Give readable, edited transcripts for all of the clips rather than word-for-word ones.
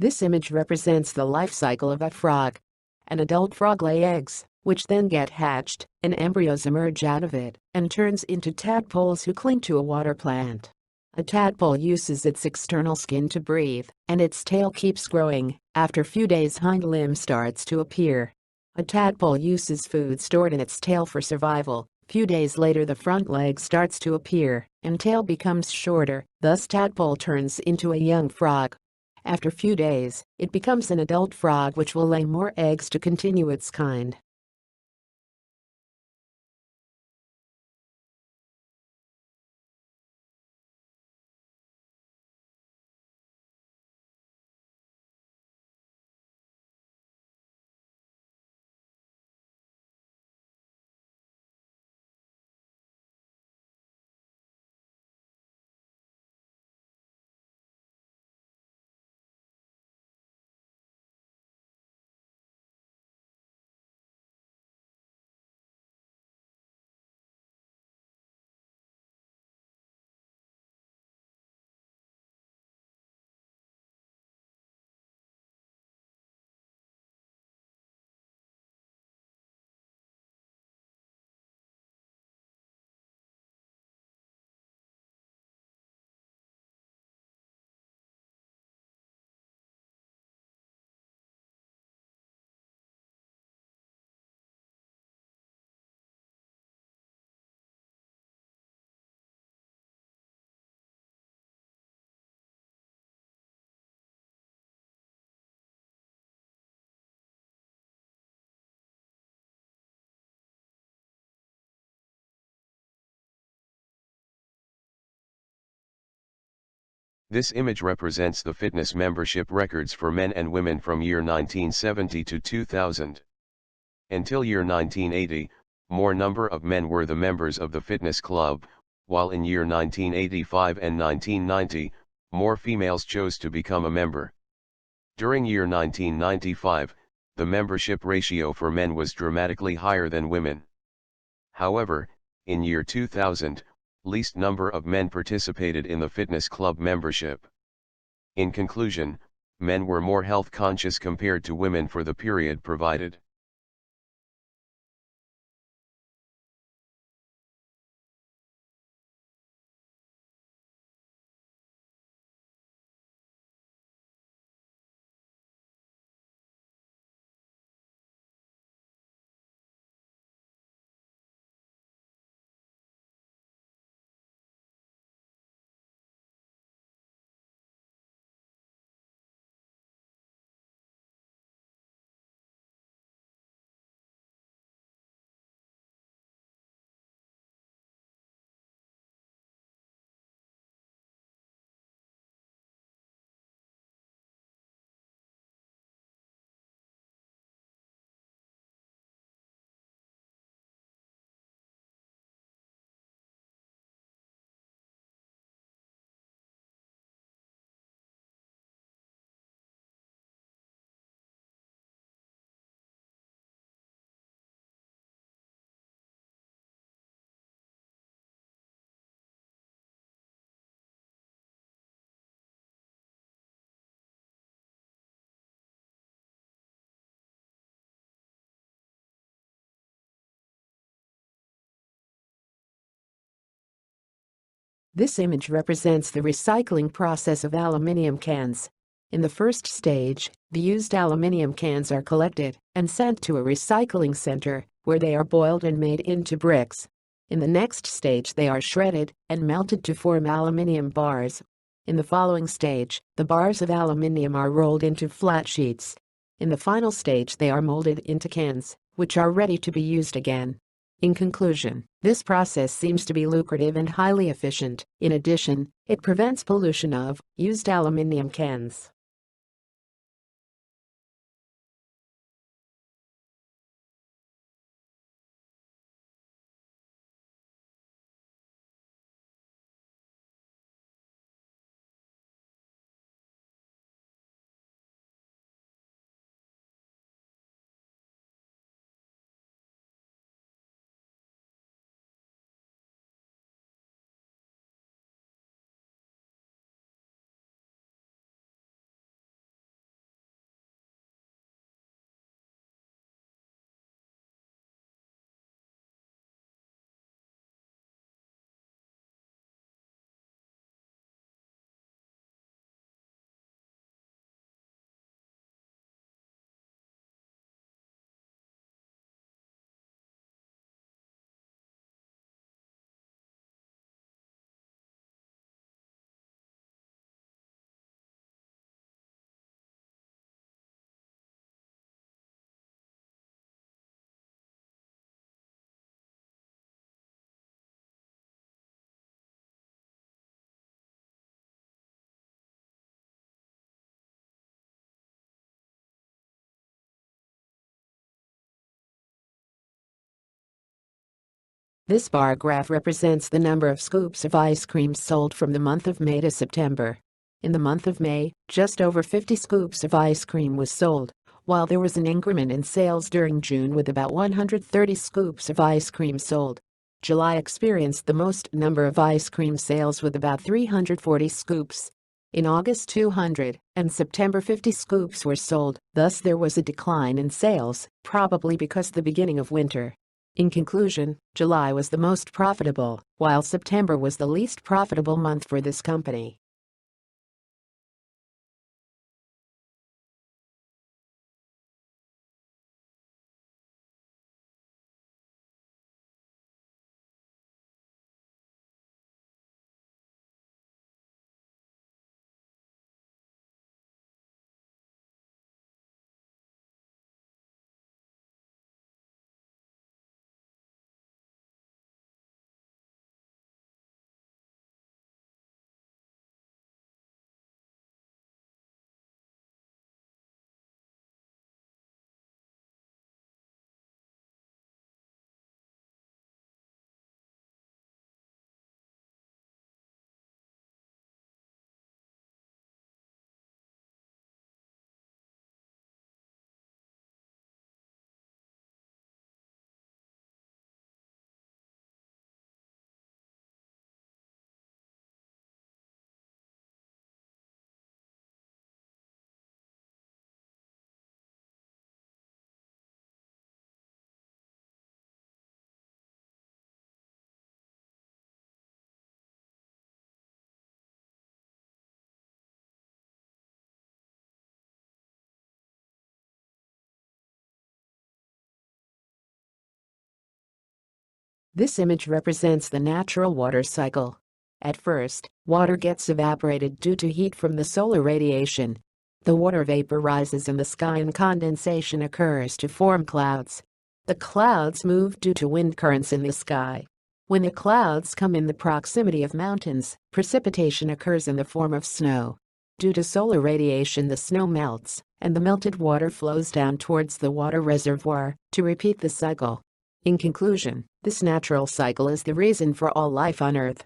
This image represents the life cycle of a frog. An adult frog lays eggs, which then get hatched, and embryos emerge out of it and turns into tadpoles who cling to a water plant. A tadpole uses its external skin to breathe, and its tail keeps growing. After a few days, hind limb starts to appear. A tadpole uses food stored in its tail for survival. Few days later, the front leg starts to appear, and tail becomes shorter, thus tadpole turns into a young frog. After few days, it becomes an adult frog which will lay more eggs to continue its kind. This image represents the fitness membership records for men and women from year 1970 to 2000. Until year 1980, more number of men were the members of the fitness club, while in year 1985 and 1990, more females chose to become a member. During year 1995, the membership ratio for men was dramatically higher than women. However, in year 2000, least number of men participated in the fitness club membership. In conclusion, men were more health conscious compared to women for the period provided. This image represents the recycling process of aluminum cans. In the first stage, the used aluminum cans are collected and sent to a recycling center, where they are boiled and made into bricks. In the next stage, they are shredded and melted to form aluminum bars. In the following stage, the bars of aluminum are rolled into flat sheets. In the final stage, they are molded into cans, which are ready to be used again. In conclusion, this process seems to be lucrative and highly efficient. In addition, it prevents pollution of used aluminum cans. This bar graph represents the number of scoops of ice cream sold from the month of May to September. In the month of May, just over 50 scoops of ice cream was sold, while there was an increment in sales during June with about 130 scoops of ice cream sold. July experienced the most number of ice cream sales with about 340 scoops. In August 200 and September 50 scoops were sold, thus there was a decline in sales, probably because the beginning of winter. In conclusion, July was the most profitable, while September was the least profitable month for this company. This image represents the natural water cycle. At first, water gets evaporated due to heat from the solar radiation. The water vapor rises in the sky and condensation occurs to form clouds. The clouds move due to wind currents in the sky. When the clouds come in the proximity of mountains, precipitation occurs in the form of snow. Due to solar radiation, the snow melts, and the melted water flows down towards the water reservoir to repeat the cycle. In conclusion, this natural cycle is the reason for all life on Earth.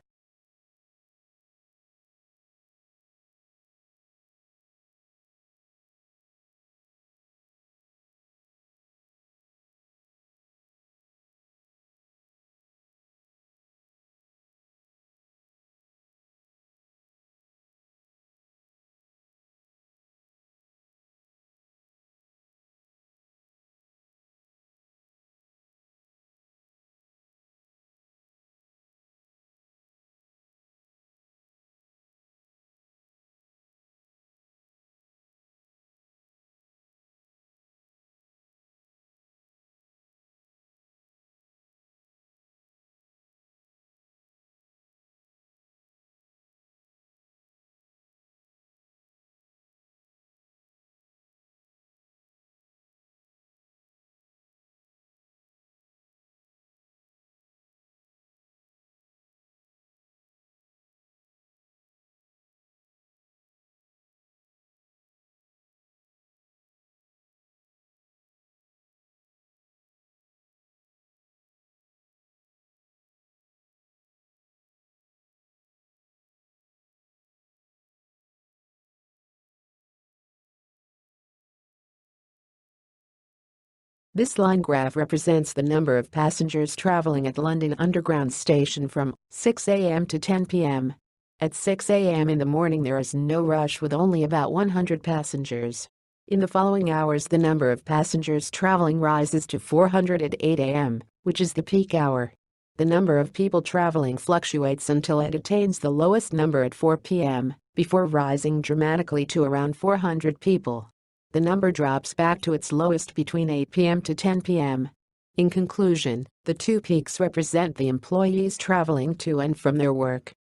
This line graph represents the number of passengers traveling at London Underground Station from 6 a.m. to 10 p.m. At 6 a.m. in the morning there is no rush with only about 100 passengers. In the following hours the number of passengers traveling rises to 400 at 8 a.m., which is the peak hour. The number of people traveling fluctuates until it attains the lowest number at 4 p.m., before rising dramatically to around 400 people. The number drops back to its lowest between 8 p.m. to 10 p.m. In conclusion, the two peaks represent the employees traveling to and from their work.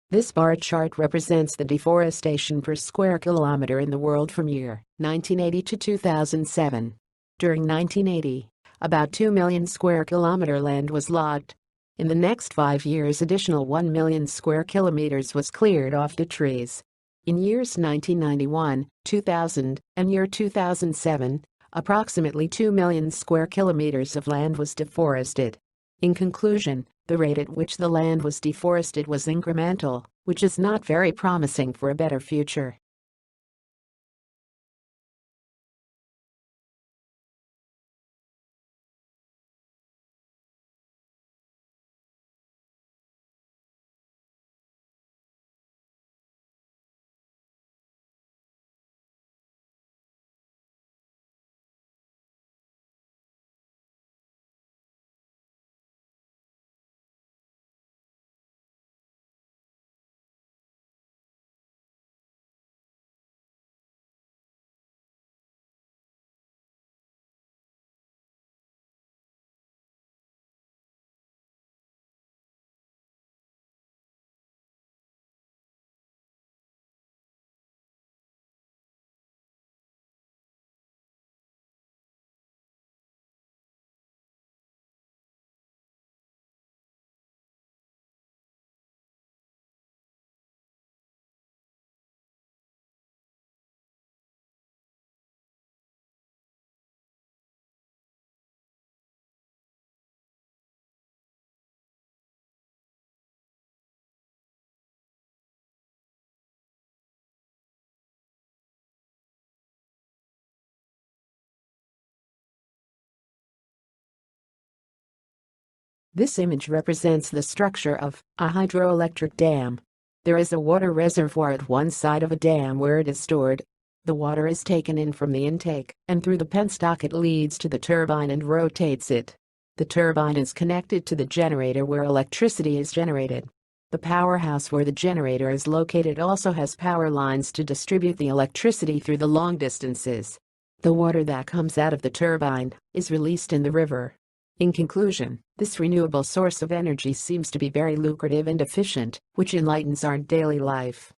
This bar chart represents the deforestation per square kilometer in the world from year 1980 to 2007. During 1980, about 2 million square kilometer land was logged. In the next 5 years, additional 1 million square kilometers was cleared off the trees. In years 1991, 2000, and year 2007, approximately 2 million square kilometers of land was deforested. In conclusion, the rate at which the land was deforested was incremental, which is not very promising for a better future. This image represents the structure of a hydroelectric dam. There is a water reservoir at one side of a dam where it is stored. The water is taken in from the intake, and through the penstock it leads to the turbine and rotates it. The turbine is connected to the generator where electricity is generated. The powerhouse where the generator is located also has power lines to distribute the electricity through the long distances. The water that comes out of the turbine is released in the river. In conclusion, this renewable source of energy seems to be very lucrative and efficient, which enlightens our daily life.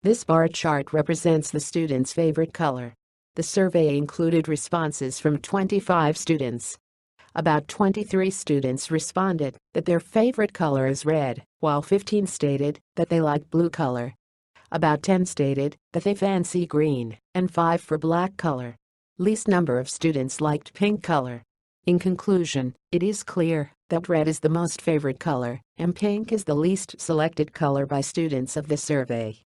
This bar chart represents the students' favorite color. The survey included responses from 25 students. About 23 students responded that their favorite color is red, while 15 stated that they like blue color. About 10 stated that they fancy green, and 5 for black color. Least number of students liked pink color. In conclusion, it is clear that red is the most favorite color, and pink is the least selected color by students of the survey.